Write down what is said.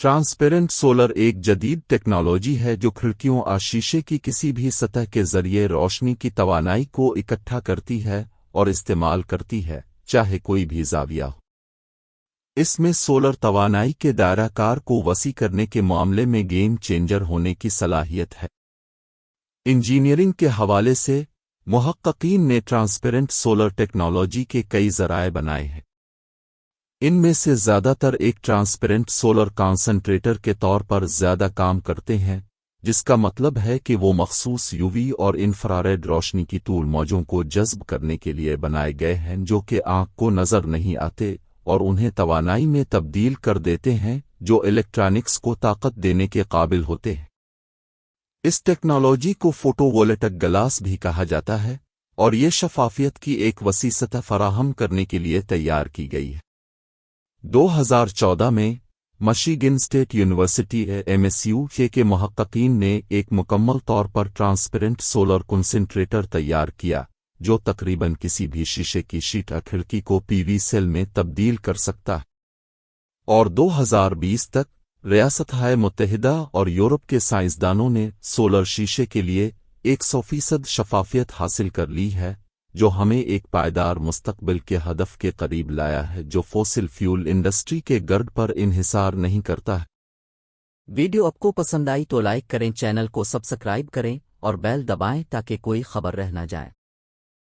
Transparent solar एक जदीद technology है जो खिड़कियों और शीशे की किसी भी सतह के जरिए रोशनी की तवानाई को इकट्ठा करती है और इस्तेमाल करती है, चाहे कोई भी जाविया हो। इसमें सोलर तवानाई के दायराकार को वसी करने के मामले में गेम चेंजर होने की सलाहियत है। इंजीनियरिंग के हवाले से मुहक्किकीन ने ट्रांसपेरेंट सोलर टेक्नोलॉजी के कई ज़राए बनाए हैं। इनमें से ज़्यादातर एक ट्रांसपेरेंट सोलर कॉन्सन्ट्रेटर के तौर पर ज़्यादा काम करते हैं, जिसका मतलब है कि वो मखसूस यूवी और इंफ्रारेड रोशनी की तूल मौजों को जज़्ब करने के लिए बनाए गए हैं जो कि आँख को नज़र नहीं आते और उन्हें तवानाई में तब्दील कर देते हैं जो इलेक्ट्रॉनिक्स को ताकत देने के काबिल होते हैं। इस टेक्नोलॉजी को फोटोवोल्टेइक ग्लास भी कहा जाता है और ये शफाफियत की एक वसी सतह फराहम करने के लिए तैयार की गई है। 2014 में मिशिगन स्टेट यूनिवर्सिटी MSU के मुहक्किकीन ने एक मुकम्मल तौर पर ट्रांसपेरेंट सोलर कंसंट्रेटर तैयार किया जो तकरीबन किसी भी शीशे की शीट या खिड़की को PV सेल में तब्दील कर सकता है, और 2020 तक रियासत-ए मुत्तहिदा और यूरोप के साइंसदानों ने सोलर शीशे के लिए 100% शफाफियत हासिल कर ली है, जो हमें एक पायदार मुस्तकबिल के हदफ के करीब लाया है जो फॉसिल फ्यूल इंडस्ट्री के गर्द पर इन्हिसार नहीं करता है। वीडियो आपको पसंद आई तो लाइक करें, चैनल को सब्सक्राइब करें और बेल दबाएं ताकि कोई खबर रह न जाए।